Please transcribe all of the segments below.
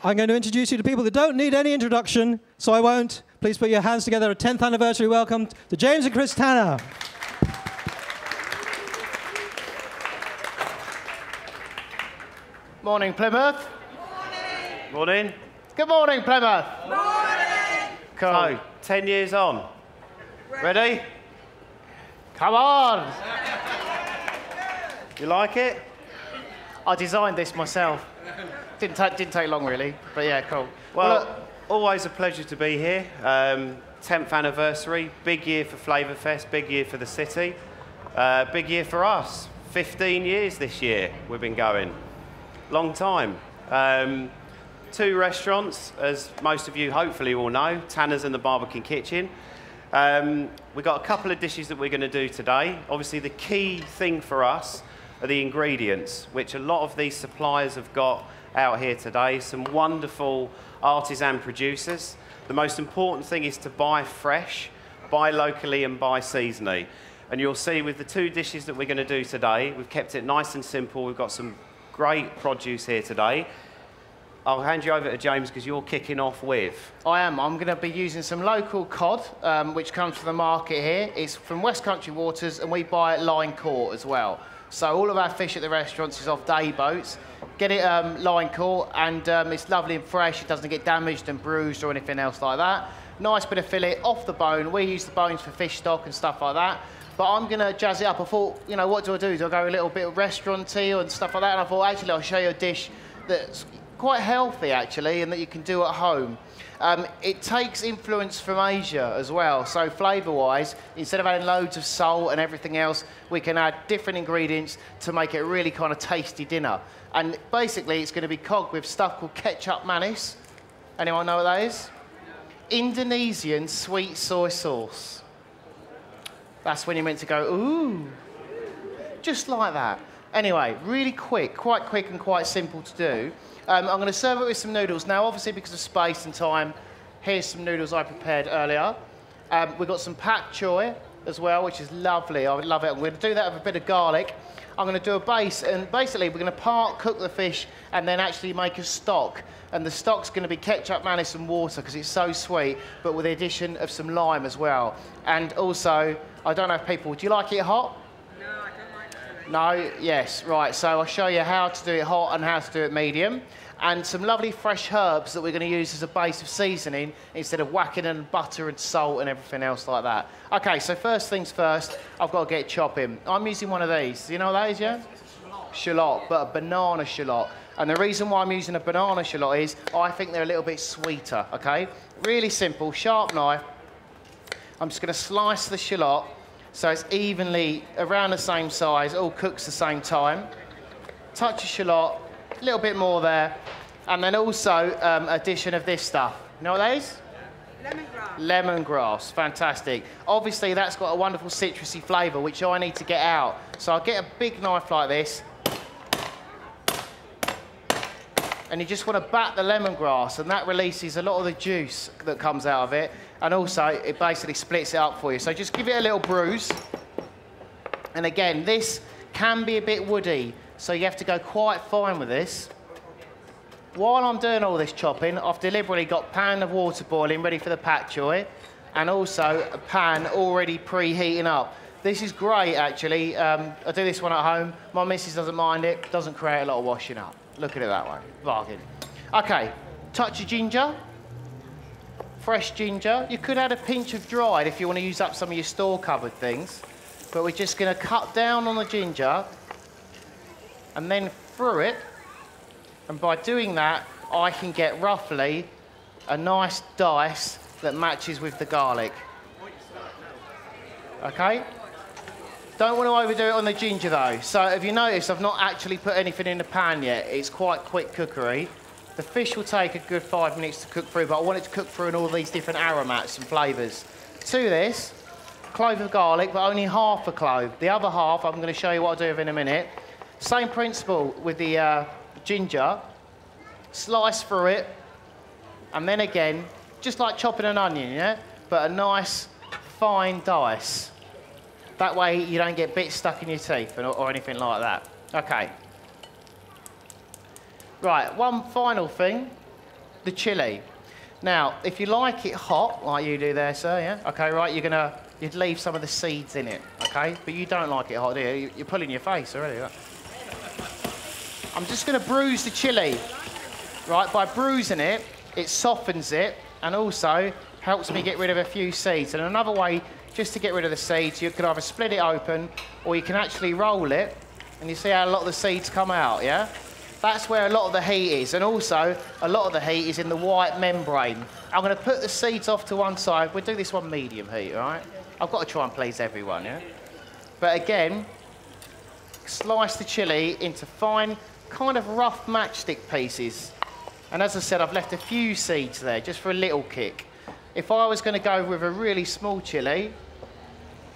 I'm going to introduce you to people that don't need any introduction, so I won't. Please put your hands together. A 10th anniversary welcome to James and Chris Tanner. Morning, Plymouth. Morning. Morning. Good morning, Plymouth. Morning. Cool. So, 10 years on. Ready? Come on. You like it? I designed this myself. Didn't take long, really, but yeah, cool. Well, look, always a pleasure to be here. 10th anniversary, big year for Flavour Fest, big year for the city, big year for us. 15 years this year we've been going. Long time. 2 restaurants, as most of you hopefully will know, Tanner's and the Barbican Kitchen. We've got a couple of dishes that we're going to do today. Obviously, the key thing for us are the ingredients, which a lot of these suppliers have got out here today. Some wonderful artisan producers. The most important thing is to buy fresh, buy locally and buy seasonally. And you'll see with the 2 dishes that we're going to do today, we've kept it nice and simple. We've got some great produce here today. I'll hand you over to James because you're kicking off with. I am. I'm going to be using some local cod, which comes from the market here. It's from West Country Waters, and we buy it line caught as well. So all of our fish at the restaurants is off day boats. Get it line caught, and it's lovely and fresh. It doesn't get damaged and bruised or anything else like that. Nice bit of fillet off the bone. We use the bones for fish stock and stuff like that. But I'm going to jazz it up. I thought, you know, what do? Do I go a little bit of restaurant-y and stuff like that? And I thought, actually, I'll show you a dish that's quite healthy, actually, and that you can do at home. It takes influence from Asia as well. So flavour-wise, instead of adding loads of salt and everything else, we can add different ingredients to make it a really kind of tasty dinner. And basically, it's going to be cogged with stuff called ketchup manis. Anyone know what that is? Indonesian sweet soy sauce. That's when you're meant to go, ooh, just like that. Anyway, really quick, quite quick and quite simple to do. I'm going to serve it with some noodles. Now, obviously, because of space and time, here's some noodles I prepared earlier. We've got some pak choy as well, which is lovely. I would love it. I'm going to do that with a bit of garlic. I'm going to do a base, and basically, we're going to part cook the fish and then actually make a stock. And the stock's going to be ketchup, mayonnaise, and water because it's so sweet, but with the addition of some lime as well. And also, I don't know if people, do you like it hot? No, I don't like it. No? Yes, right. So I'll show you how to do it hot and how to do it medium. And some lovely fresh herbs that we're going to use as a base of seasoning instead of whacking in butter and salt and everything else like that. Okay, so first things first, I've got to get chopping. I'm using one of these. Do you know what that is, yeah? Shallot, but a banana shallot. And the reason why I'm using a banana shallot is I think they're a little bit sweeter, okay? Really simple, sharp knife. I'm just going to slice the shallot so it's evenly around the same size, all cooks the same time. Touch of shallot, a little bit more there. And then also addition of this stuff. You know what that is? Lemongrass. Lemongrass, fantastic. Obviously that's got a wonderful citrusy flavour which I need to get out. So I'll get a big knife like this. And you just want to bat the lemongrass, and that releases a lot of the juice that comes out of it. And also, it basically splits it up for you. So just give it a little bruise. And again, this can be a bit woody, so you have to go quite fine with this. While I'm doing all this chopping, I've deliberately got a pan of water boiling, ready for the pak choy, and also a pan already preheating up. This is great, actually. I do this one at home. My missus doesn't mind it. Doesn't create a lot of washing up. Look at it that way. Bargain. Okay, touch of ginger. Fresh ginger. You could add a pinch of dried if you want to use up some of your store-covered things. But we're just going to cut down on the ginger and then through it. And by doing that, I can get roughly a nice dice that matches with the garlic. Okay? Don't want to overdo it on the ginger though. So if you notice, I've not actually put anything in the pan yet. It's quite quick cookery. The fish will take a good 5 minutes to cook through, but I want it to cook through in all these different aromats and flavours. To this, clove of garlic, but only half a clove. The other half, I'm going to show you what I'll do in a minute. Same principle with the ginger. Slice through it, and then again, just like chopping an onion, yeah? But a nice, fine dice. That way you don't get bits stuck in your teeth or anything like that. Okay. Right, one final thing. the chilli. Now, if you like it hot, like you do there, sir, yeah? Okay, right, you'd leave some of the seeds in it, okay? But you don't like it hot, do you? You're pulling your face already. Look. I'm just going to bruise the chilli, right? By bruising it, it softens it and also helps me get rid of a few seeds. And another way, just to get rid of the seeds, you can either split it open or you can actually roll it, and you see how a lot of the seeds come out, yeah? That's where a lot of the heat is, and also a lot of the heat is in the white membrane. I'm going to put the seeds off to one side. We'll do this one medium heat, all right? I've got to try and please everyone, yeah? But again, slice the chilli into fine, kind of rough matchstick pieces. And as I said, I've left a few seeds there, just for a little kick. If I was going to go with a really small chilli,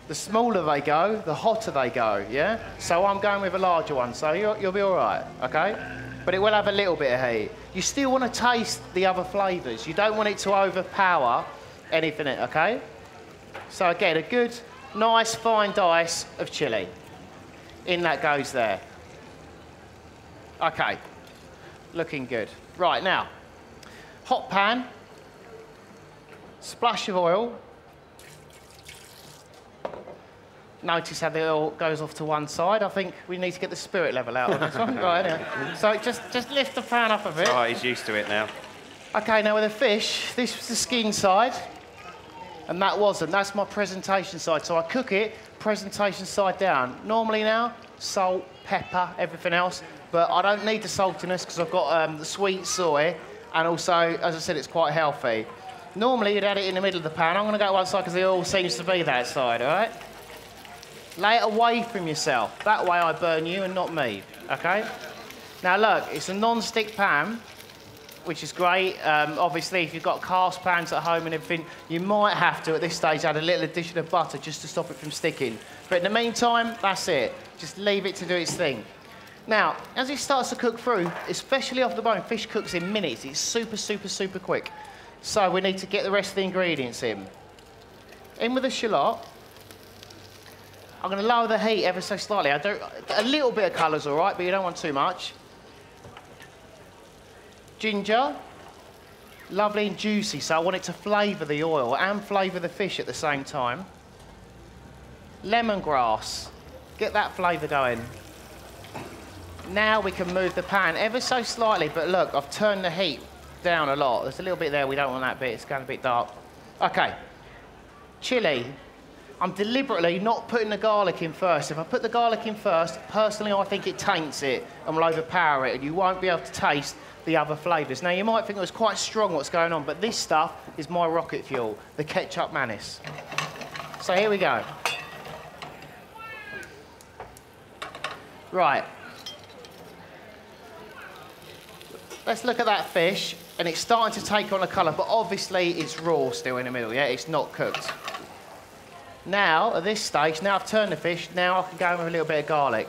the smaller they go, the hotter they go, yeah? So I'm going with a larger one, so you'll be all right, okay? But it will have a little bit of heat. You still want to taste the other flavours. You don't want it to overpower anything, okay? So again, a good, nice, fine dice of chilli. In that goes there. Okay, looking good. Right, now, hot pan, splash of oil. Notice how the oil goes off to one side. I think we need to get the spirit level out on this one. Right, yeah. So just lift the pan up a bit. Oh, he's used to it now. Okay, now with the fish, this was the skin side, and that wasn't. That's my presentation side. So I cook it, presentation side down. Normally now, salt, pepper, everything else, but I don't need the saltiness because I've got the sweet soy, and also, as I said, it's quite healthy. Normally, you'd add it in the middle of the pan. I'm going to go one side because the oil seems to be that side, all right? Lay it away from yourself. That way I burn you and not me, okay? Now look, it's a non-stick pan, which is great. Obviously, if you've got cast pans at home and everything, you might have to, at this stage, add a little addition of butter just to stop it from sticking. But in the meantime, that's it. Just leave it to do its thing. Now, as it starts to cook through, especially off the bone, fish cooks in minutes. It's super, super, super quick. So we need to get the rest of the ingredients in. In with the shallot. I'm going to lower the heat ever so slightly. A little bit of colour's all right, but you don't want too much. Ginger, lovely and juicy, so I want it to flavour the oil and flavour the fish at the same time. Lemongrass, get that flavour going. Now we can move the pan ever so slightly, but look, I've turned the heat down a lot. There's a little bit there, we don't want that bit, it's going a bit dark. Okay, chilli. I'm deliberately not putting the garlic in first. If I put the garlic in first, personally, I think it taints it and will overpower it, and you won't be able to taste the other flavours. Now, you might think it was quite strong what's going on, but this stuff is my rocket fuel, the ketchup mayonnaise. So here we go. Right. Let's look at that fish, and it's starting to take on a colour, but obviously it's raw still in the middle, yeah? It's not cooked. Now, at this stage, now I've turned the fish, now I can go in with a little bit of garlic.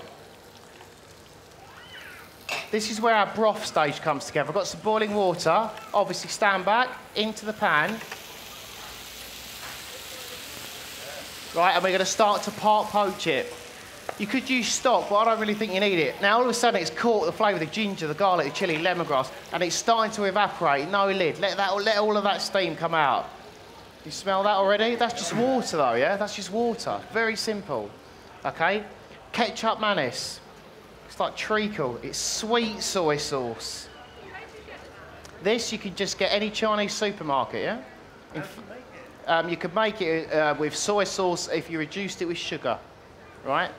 This is where our broth stage comes together. I've got some boiling water. Obviously, stand back into the pan. Right, and we're going to start to part poach it. You could use stock, but I don't really think you need it. Now, all of a sudden, it's caught the flavour, the ginger, the garlic, the chilli, lemongrass, and it's starting to evaporate. No lid. Let all of that steam come out. You smell that already? That's just water, though, yeah? That's just water. Very simple. Okay? Ketchup mayonnaise. It's like treacle. It's sweet soy sauce. This you could just get any Chinese supermarket, yeah? You could make it with soy sauce if you reduced it with sugar, right?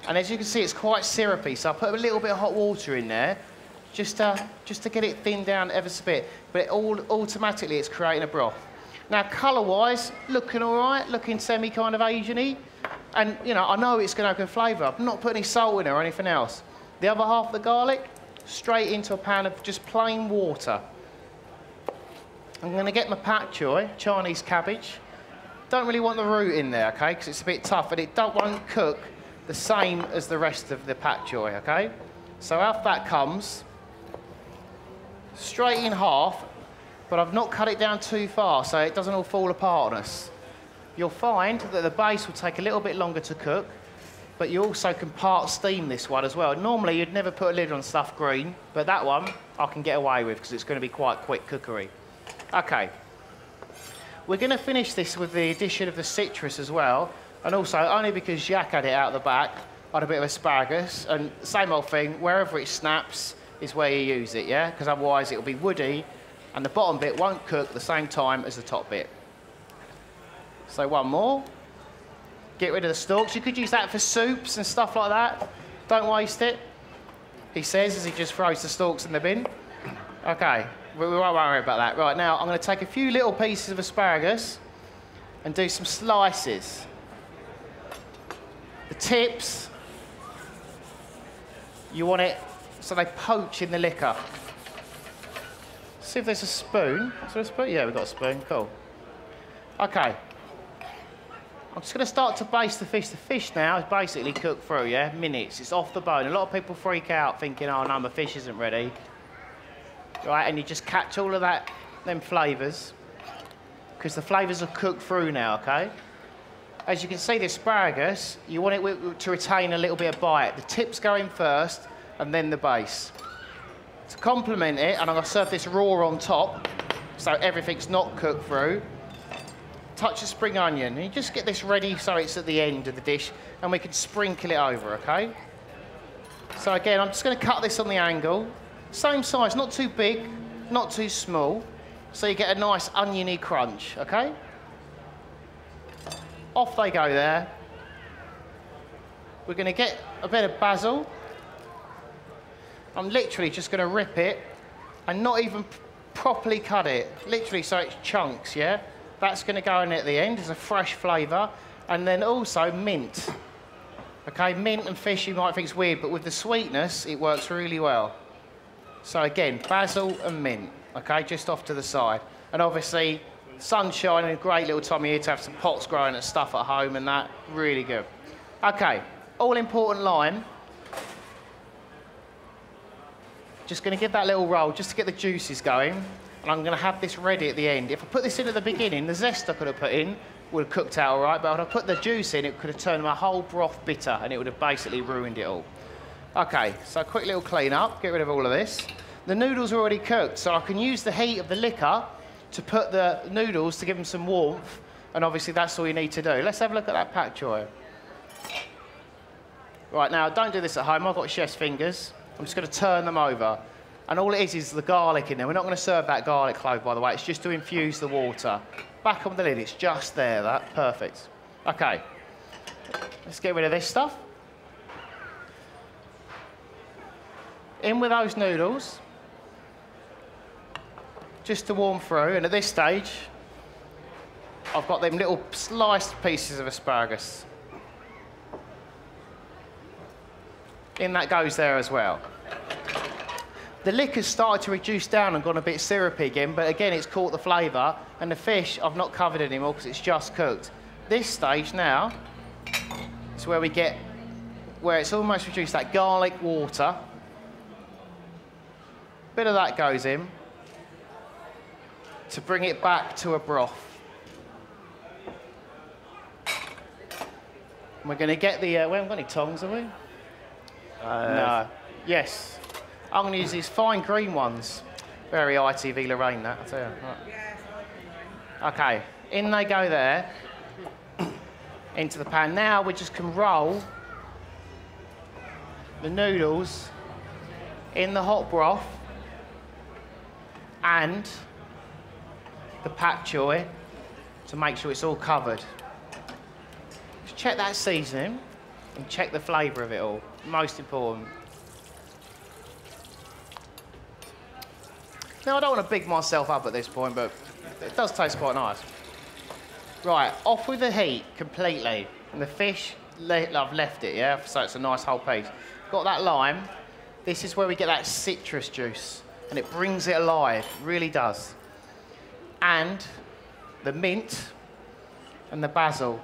And as you can see, it's quite syrupy, so I put a little bit of hot water in there just to get it thinned down ever so bit. But automatically, it's creating a broth. Now, colour-wise, looking all right, looking semi kind of Asian-y. And, you know, I know it's going to have good flavour. I'm not putting any salt in it or anything else. The other half of the garlic, straight into a pan of just plain water. I'm going to get my pak choy, Chinese cabbage. Don't really want the root in there, OK, because it's a bit tough, and it won't cook the same as the rest of the pak choy, OK? So out that comes, straight in half, but I've not cut it down too far so it doesn't all fall apart on us. You'll find that the base will take a little bit longer to cook, but you also can part steam this one as well. Normally, you'd never put a lid on stuffed green, but that one I can get away with because it's going to be quite quick cookery. Okay. We're going to finish this with the addition of the citrus as well, and also, only because Jack had it out the back, I had a bit of asparagus, and same old thing, wherever it snaps is where you use it, yeah? Because otherwise it'll be woody, and the bottom bit won't cook at the same time as the top bit. So one more. Get rid of the stalks. You could use that for soups and stuff like that. Don't waste it, he says as he just throws the stalks in the bin. Okay, we won't worry about that. Right, now I'm going to take a few little pieces of asparagus and do some slices. The tips, you want it so they poach in the liquor. See if there's a spoon. Is there a spoon? Yeah, we've got a spoon. Cool. Okay. I'm just going to start to baste the fish. The fish now is basically cooked through, yeah? Minutes. It's off the bone. A lot of people freak out thinking, oh, no, my fish isn't ready. Right, and you just catch all of that, them flavours, because the flavours are cooked through now, okay? As you can see, the asparagus, you want it to retain a little bit of bite. The tips go in first, and then the base. To complement it, and I'm going to serve this raw on top, so everything's not cooked through, touch of spring onion. And you just get this ready so it's at the end of the dish, and we can sprinkle it over, okay? So again, I'm just going to cut this on the angle. Same size, not too big, not too small, so you get a nice oniony crunch, okay? Off they go there. We're going to get a bit of basil. I'm literally just going to rip it and not even properly cut it, literally so it's chunks, yeah? That's going to go in at the end as a fresh flavour. And then also mint. Okay, mint and fish you might think it's weird, but with the sweetness, it works really well. So again, basil and mint, okay, just off to the side. And obviously, sunshine and a great little time of year to have some pots growing and stuff at home and that, really good. Okay, all important lime. Just going to give that little roll just to get the juices going. And I'm going to have this ready at the end. If I put this in at the beginning, the zest I could have put in would have cooked out all right, but if I put the juice in, it could have turned my whole broth bitter and it would have basically ruined it all. Okay, so a quick little clean up, get rid of all of this. The noodles are already cooked, so I can use the heat of the liquor to put the noodles to give them some warmth, and obviously that's all you need to do. Let's have a look at that pak choy. Right, now, don't do this at home. I've got chef's fingers. I'm just going to turn them over. And all it is the garlic in there. We're not going to serve that garlic clove, by the way. It's just to infuse the water. Back on the lid, it's just there, that. Perfect. Okay. Let's get rid of this stuff. In with those noodles. Just to warm through. And at this stage, I've got them little sliced pieces of asparagus. In that goes there as well. The liquor's started to reduce down and gone a bit syrupy again, but again, it's caught the flavour. And the fish, I've not covered anymore because it's just cooked. This stage now is where we get, where it's almost reduced, that garlic water. Bit of that goes in to bring it back to a broth. And we're going to get the, we haven't got any tongs, have we? No. Yes. I'm going to use these fine green ones. Very ITV Lorraine, that, I tell you. Right. Yes, I can. Okay, in they go there, into the pan. Now we just can roll the noodles in the hot broth and the pak choy to make sure it's all covered. Just check that seasoning and check the flavour of it all. Most important. Now, I don't want to big myself up at this point, but it does taste quite nice. Right, off with the heat completely. And the fish, I've left it, yeah? So it's a nice whole piece. Got that lime. This is where we get that citrus juice. And it brings it alive, really does. And the mint and the basil.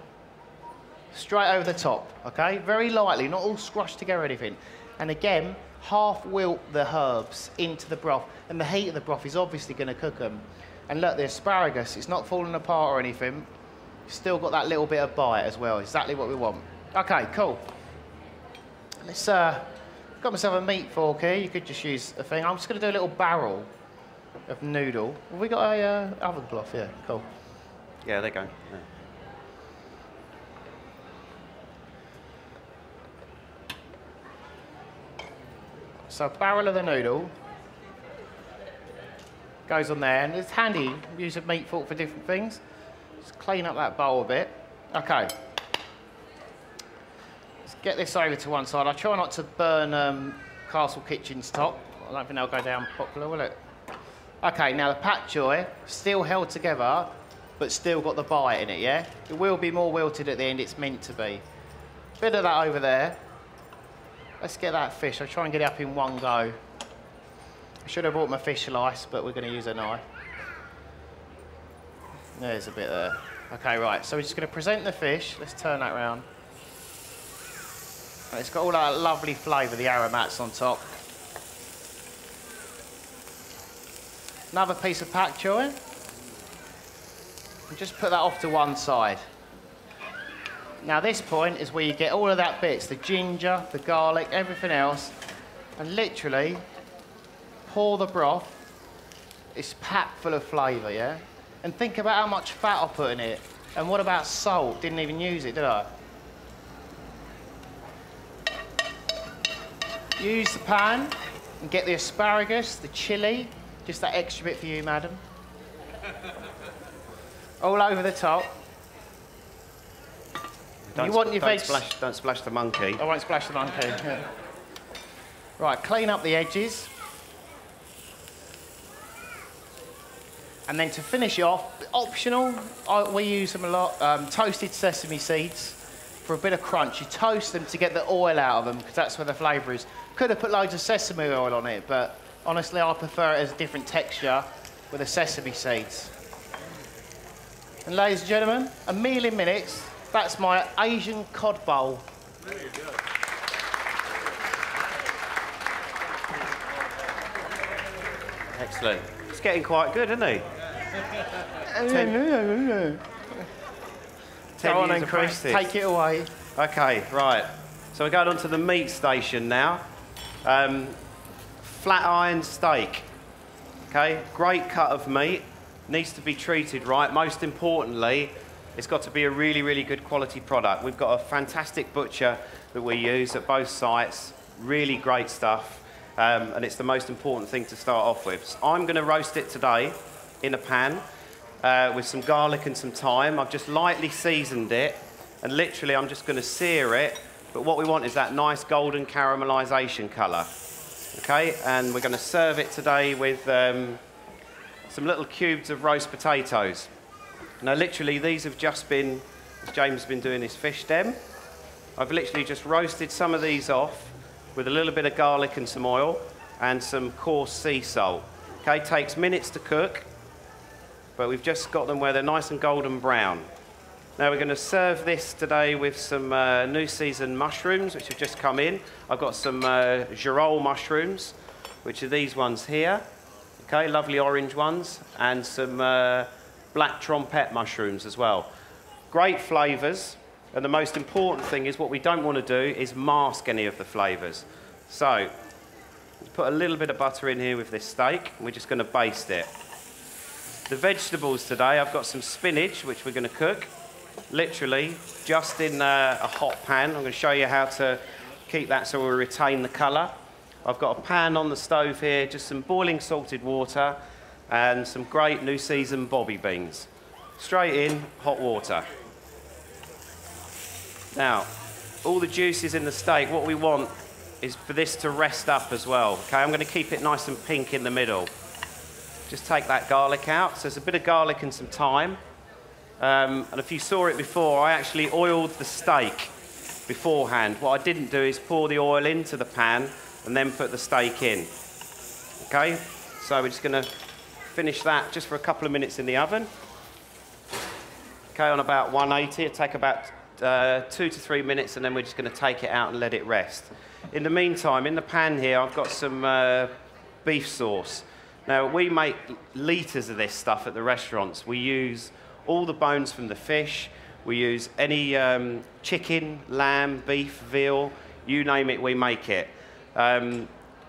Straight over the top, okay? Very lightly, not all squashed together or anything. And again, half wilt the herbs into the broth, and the heat of the broth is obviously going to cook them. And look, the asparagus, it's not falling apart or anything. Still got that little bit of bite as well, exactly what we want. Okay, cool. Let's, got myself a meat fork here. You could just use a thing. I'm just going to do a little barrel of noodle. Have we got a oven cloth? Yeah, cool. Yeah, there you go. Yeah. So a barrel of the noodle goes on there, and it's handy. Use a meat fork for different things. Just clean up that bowl a bit. Okay. Let's get this over to one side. I try not to burn Castle Kitchen's top. I don't think they'll go down popular, will it? Okay, now the pak choy, still held together, but still got the bite in it, yeah? It will be more wilted at the end, it's meant to be. Bit of that over there. Let's get that fish. I'll try and get it up in one go. I should have brought my fish slice, but we're going to use a knife. There's a bit there. Okay, right, so we're just going to present the fish. Let's turn that round. And it's got all that lovely flavour, the aromats on top. Another piece of pak choy. And just put that off to one side. Now this point is where you get all of that bits, the ginger, the garlic, everything else, and literally pour the broth. It's packed full of flavour, yeah? And think about how much fat I put in it. And what about salt? Didn't even use it, did I? Use the pan and get the asparagus, the chilli, just that extra bit for you, madam. All over the top. Don't splash the monkey. I won't splash the monkey. Yeah. Right, clean up the edges. And then to finish it off, optional, we use them a lot, toasted sesame seeds for a bit of crunch. You toast them to get the oil out of them, because that's where the flavour is. Could have put loads of sesame oil on it, but honestly, I prefer it as a different texture with the sesame seeds. And ladies and gentlemen, a meal in minutes. That's my Asian cod bowl. There you go. Excellent. It's getting quite good, isn't he? Go on then, Chris, take it away. Okay, right. So we're going on to the meat station now. Flat iron steak. Okay, great cut of meat. Needs to be treated right. Most importantly, it's got to be a really, really good quality product. We've got a fantastic butcher that we use at both sites. Really great stuff. And it's the most important thing to start off with. So I'm going to roast it today in a pan with some garlic and some thyme. I've just lightly seasoned it. And literally, I'm just going to sear it. But what we want is that nice golden caramelisation colour. Okay, and we're going to serve it today with some little cubes of roast potatoes. Now, literally, these have just been, James has been doing his fish stem. I've literally just roasted some of these off with a little bit of garlic and some oil and some coarse sea salt. Okay, takes minutes to cook, but we've just got them where they're nice and golden brown. Now, we're going to serve this today with some new season mushrooms, which have just come in. I've got some girole mushrooms, which are these ones here. Okay, lovely orange ones, and some black trompette mushrooms as well. Great flavours, and the most important thing is what we don't want to do is mask any of the flavours. So, put a little bit of butter in here with this steak, and we're just going to baste it. The vegetables today, I've got some spinach, which we're going to cook, literally just in a hot pan. I'm going to show you how to keep that so we retain the colour. I've got a pan on the stove here, just some boiling salted water, and some great new season bobby beans. Straight in, hot water. Now, all the juices in the steak, what we want is for this to rest up as well. Okay, I'm going to keep it nice and pink in the middle. Just take that garlic out. So there's a bit of garlic and some thyme. And if you saw it before, I actually oiled the steak beforehand. What I didn't do is pour the oil into the pan and then put the steak in. Okay, so we're just going to finish that just for a couple of minutes in the oven. Okay, on about 180, it'll take about 2 to 3 minutes, and then we're just going to take it out and let it rest. In the meantime, in the pan here, I've got some beef sauce. Now, we make litres of this stuff at the restaurants. We use all the bones from the fish. We use any chicken, lamb, beef, veal. You name it, we make it.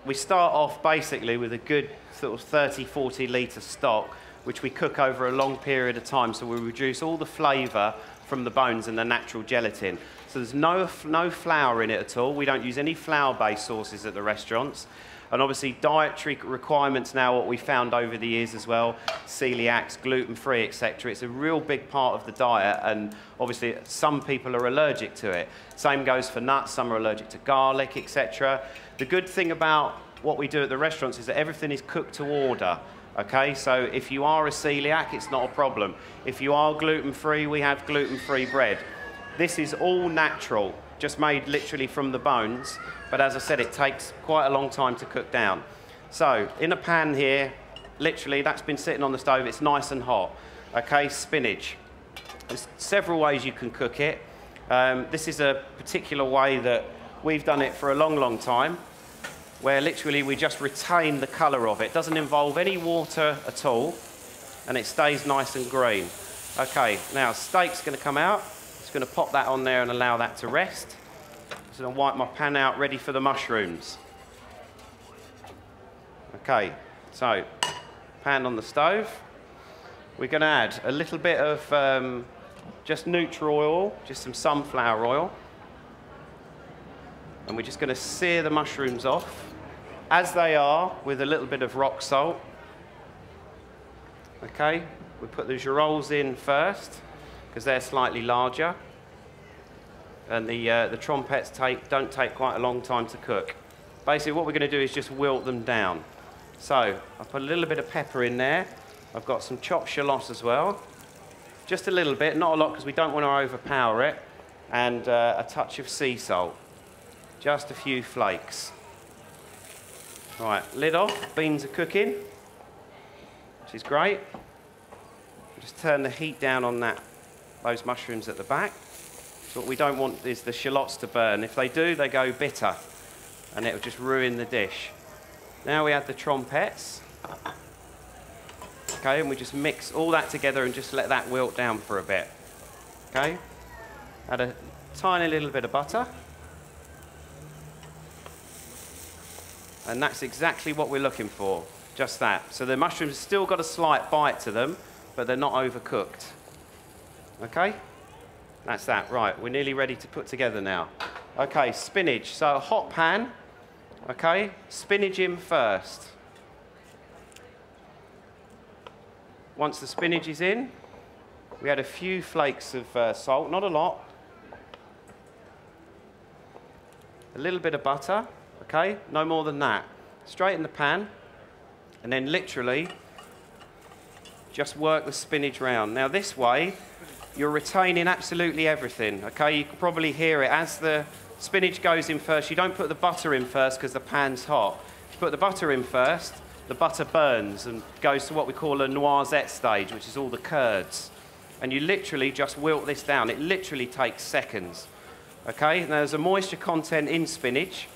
We start off basically with a good sort of 30, 40 litre stock, which we cook over a long period of time, so we reduce all the flavour from the bones and the natural gelatin. So there's no flour in it at all. We don't use any flour-based sauces at the restaurants. And obviously dietary requirements now, what we found over the years as well, celiacs, gluten-free, etc. It's a real big part of the diet, and obviously some people are allergic to it. Same goes for nuts, some are allergic to garlic, etc. The good thing about what we do at the restaurants is that everything is cooked to order. Okay, so if you are a celiac, it's not a problem. If you are gluten-free, we have gluten-free bread. This is all natural, just made literally from the bones, but as I said, it takes quite a long time to cook down. So, in a pan here, literally, that's been sitting on the stove, it's nice and hot. Okay, spinach. There's several ways you can cook it. This is a particular way that we've done it for a long, long time, where literally we just retain the colour of it. It doesn't involve any water at all, and it stays nice and green. Okay, now steak's going to come out. Just going to pop that on there and allow that to rest. Just going to wipe my pan out, ready for the mushrooms. Okay, so pan on the stove. We're going to add a little bit of just neutral oil, just some sunflower oil. And we're just going to sear the mushrooms off as they are with a little bit of rock salt. Okay, we put the girolles in first because they're slightly larger, and the trompettes don't take quite a long time to cook. Basically what we're going to do is just wilt them down. So I put a little bit of pepper in there. I've got some chopped shallots as well, just a little bit, not a lot because we don't want to overpower it, and a touch of sea salt, just a few flakes. Right, lid off, beans are cooking, which is great. Just turn the heat down on those mushrooms at the back. So what we don't want is the shallots to burn. If they do, they go bitter, and it'll just ruin the dish. Now we add the trompettes. Okay, and we just mix all that together and just let that wilt down for a bit. Okay, add a tiny little bit of butter. And that's exactly what we're looking for, just that. So the mushrooms have still got a slight bite to them, but they're not overcooked. Okay? That's that. Right, we're nearly ready to put together now. Okay, spinach. So a hot pan. Okay, spinach in first. Once the spinach is in, we add a few flakes of salt, not a lot. A little bit of butter. Okay, no more than that. Straight in the pan, and then literally just work the spinach round. Now this way, you're retaining absolutely everything. Okay, you can probably hear it. As the spinach goes in first, you don't put the butter in first because the pan's hot. If you put the butter in first, the butter burns and goes to what we call a noisette stage, which is all the curds. And you literally just wilt this down. It literally takes seconds. Okay, now there's a moisture content in spinach.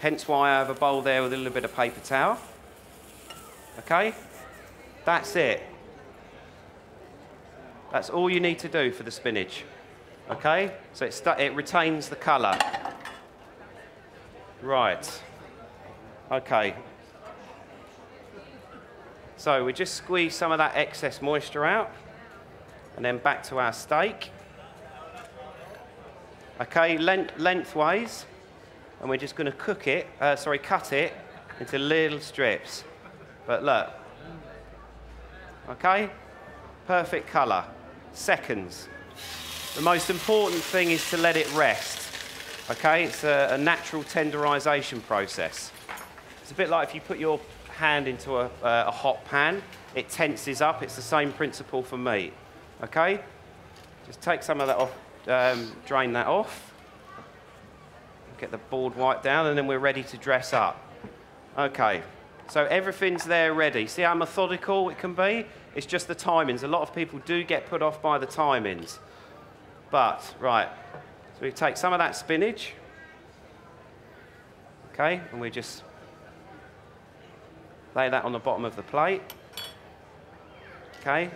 Hence why I have a bowl there with a little bit of paper towel. Okay? That's it. That's all you need to do for the spinach. Okay? So it retains the colour. Right. Okay. So we just squeeze some of that excess moisture out, and then back to our steak. Okay, lengthways. And we're just going to cut it into little strips. But look, okay? Perfect colour. Seconds. The most important thing is to let it rest. Okay? It's a natural tenderisation process. It's a bit like if you put your hand into a hot pan, it tenses up. It's the same principle for meat. Okay? Just take some of that off, drain that off. Get the board wiped down, and then we're ready to dress up. Okay, so everything's there ready. See how methodical it can be? It's just the timings. A lot of people do get put off by the timings. But, right, so we take some of that spinach. Okay, and we just lay that on the bottom of the plate. Okay,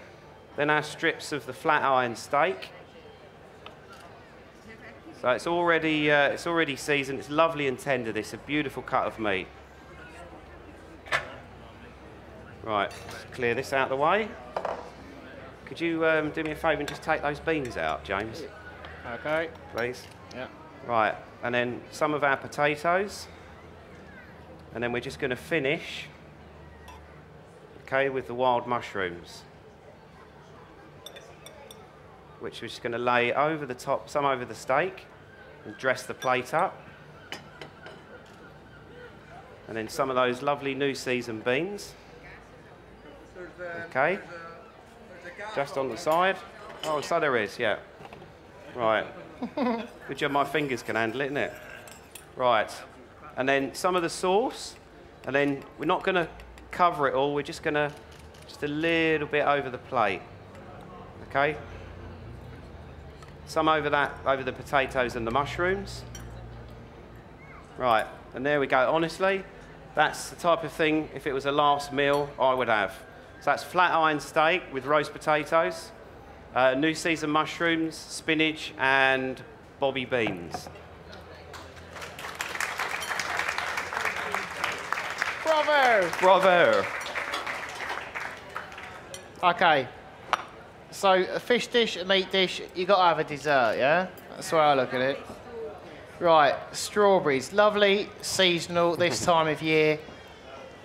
then our strips of the flat iron steak. So it's already seasoned. It's lovely and tender. This is a beautiful cut of meat. Right, let's clear this out of the way. Could you do me a favour and just take those beans out, James? Okay. Please. Yeah. Right, and then some of our potatoes. And then we're just going to finish, okay, with the wild mushrooms, which we're just going to lay over the top, some over the steak, and dress the plate up. And then some of those lovely new seasoned beans. Okay, just on the side. Oh, so there is, yeah. Right. Good job my fingers can handle it, isn't it? Right. And then some of the sauce. And then we're not going to cover it all. We're just going to, just a little bit over the plate. Okay? Some over that, over the potatoes and the mushrooms. Right. And there we go. Honestly, that's the type of thing, if it was a last meal, I would have. So that's flat iron steak with roast potatoes, new seasoned mushrooms, spinach, and bobby beans. Bravo! Bravo! Okay. So a fish dish, a meat dish, you got to have a dessert, yeah? That's the way I look at it. Right, strawberries, lovely, seasonal this time of year.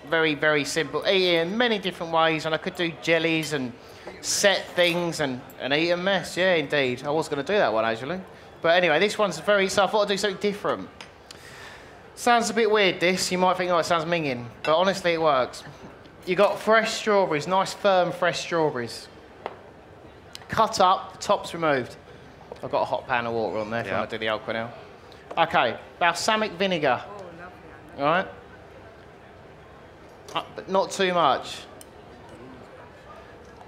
Very, very simple. Eat it in many different ways, and I could do jellies and set things and eat a mess. Yeah, indeed. I was going to do that one, actually. But anyway, this one's very, so I thought I'd do something different. Sounds a bit weird, this. You might think, oh, it sounds minging. But honestly, it works. You got fresh strawberries, nice, firm, fresh strawberries. Cut up, top's removed. I've got a hot pan of water on there if I want to do the alcohol now. Okay, balsamic vinegar. All right? But not too much.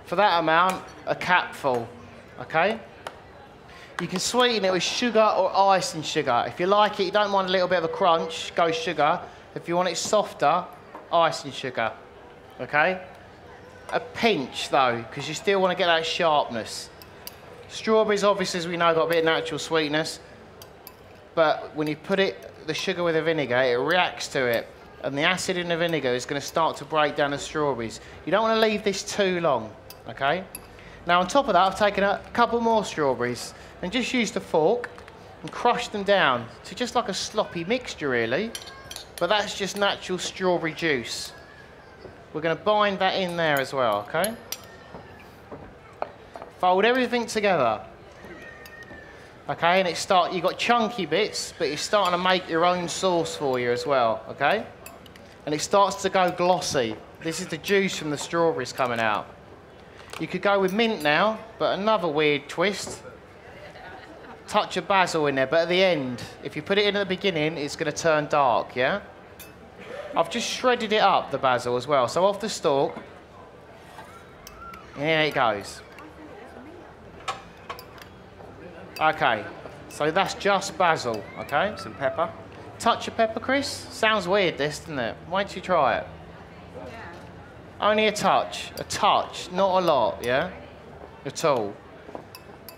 For that amount, a capful, okay? You can sweeten it with sugar or icing sugar. If you like it, you don't mind a little bit of a crunch, go sugar. If you want it softer, icing sugar, okay? A pinch, though, because you still want to get that sharpness. Strawberries, obviously, as we know, got a bit of natural sweetness. But when you put the sugar with the vinegar, it reacts to it. And the acid in the vinegar is going to start to break down the strawberries. You don't want to leave this too long, okay? Now, on top of that, I've taken a couple more strawberries and just used a fork and crushed them down to just like a sloppy mixture, really. But that's just natural strawberry juice. We're going to bind that in there as well, okay? Fold everything together. Okay, and you've got chunky bits, but you're starting to make your own sauce for you as well, okay? And it starts to go glossy. This is the juice from the strawberries coming out. You could go with mint now, but another weird twist. Touch of basil in there, but at the end, if you put it in at the beginning, it's going to turn dark, yeah? I've just shredded it up, the basil as well. So off the stalk, and here it goes. Okay, so that's just basil, okay? Some pepper. Touch of pepper, Chris? Sounds weird, this, doesn't it? Why don't you try it? Yeah. Only a touch, not a lot, yeah? At all.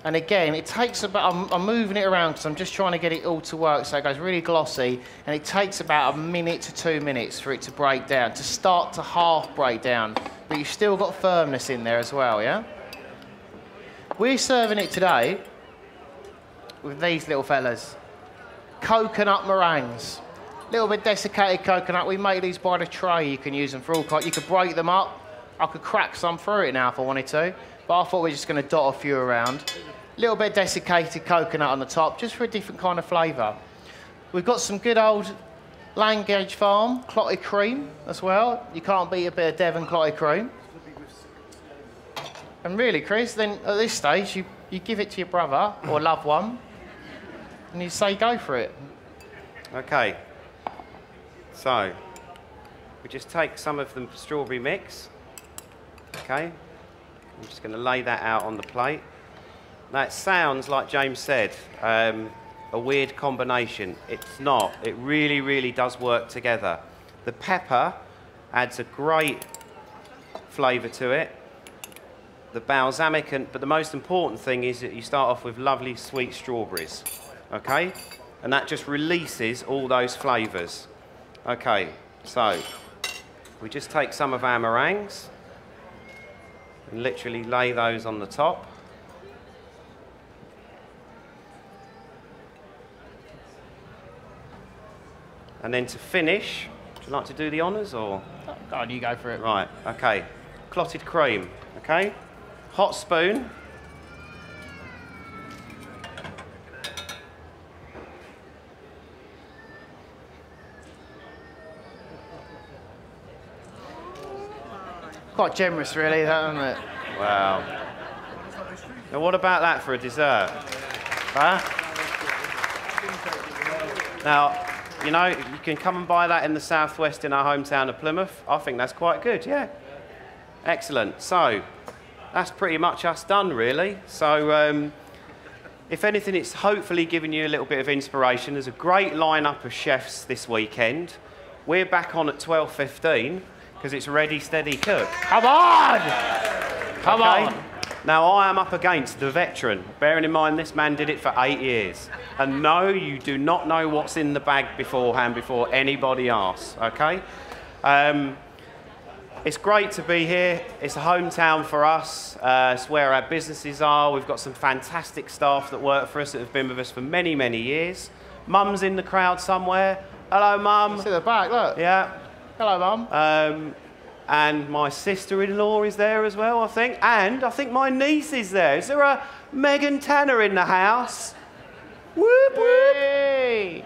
And again, it takes about, I'm moving it around because I'm just trying to get it all to work so it goes really glossy, and it takes about 1 to 2 minutes for it to break down, to start to half break down, but you've still got firmness in there as well, yeah? We're serving it today with these little fellas. Coconut meringues. Little bit desiccated coconut. We make these by the tray. You can use them for all kinds. You could break them up. I could crack some through it now if I wanted to, but I thought we were just going to dot a few around. Little bit desiccated coconut on the top, just for a different kind of flavour. We've got some good old Langage Farm clotted cream as well. You can't beat a bit of Devon clotted cream. And really, Chris, then at this stage, you give it to your brother or loved one, and you say, go for it. Okay. So, we just take some of the strawberry mix. Okay. I'm just going to lay that out on the plate. Now, it sounds, like James said, a weird combination. It's not. It really, really does work together. The pepper adds a great flavour to it. The balsamic, but the most important thing is that you start off with lovely sweet strawberries. okay? And that just releases all those flavours. Okay, so we just take some of our meringues and literally lay those on the top. And then to finish, would you like to do the honours or? Go on, you go for it. Right, okay. Clotted cream, okay? Hot spoon. Quite generous, really, isn't it? Wow. Now what about that for a dessert? Huh? Now, you know, you can come and buy that in the southwest in our hometown of Plymouth. I think that's quite good, yeah. Excellent. So, that's pretty much us done, really. So, if anything, it's hopefully given you a little bit of inspiration. There's a great lineup of chefs this weekend. We're back on at 12:15 because it's Ready, Steady, Cook. Come on! Come on! Now, I am up against the veteran, bearing in mind this man did it for 8 years. And no, you do not know what's in the bag beforehand before anybody asks, okay? It's great to be here. It's a hometown for us. It's where our businesses are. We've got some fantastic staff that work for us that have been with us for many, many years. Mum's in the crowd somewhere. Hello, Mum. It's at the back, look. Yeah. Hello, Mum. And my sister-in-law is there as well, I think. And I think my niece is there. Is there a Megan Tanner in the house? Whoop, whoop. Yay.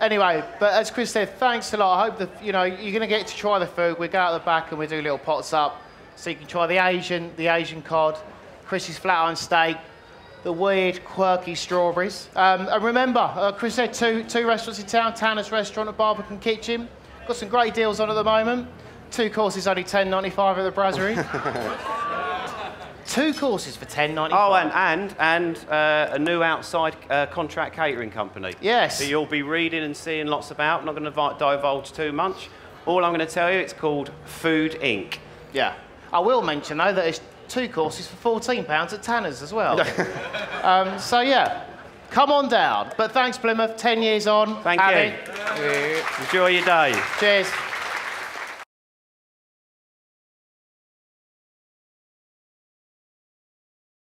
Anyway, but as Chris said, thanks a lot. I hope that, you know, you're going to get to try the food. We go out the back and we do little pots up. So you can try the Asian cod, Chris's flat iron steak, the weird, quirky strawberries. And remember, Chris said two restaurants in town, Tanner's Restaurant and Barbican Kitchen. Got some great deals on at the moment. 2 courses only $10.95 at the Brasserie. 2 courses for $10.95. Oh, and a new outside contract catering company. Yes. So you'll be reading and seeing lots about. I'm not going to divulge too much. All I'm going to tell you, it's called Food Inc. Yeah. I will mention, though, that it's 2 courses for £14 at Tanner's as well. So, yeah, come on down. But thanks, Plymouth. 10 years on. Thank you. Enjoy your day. Cheers.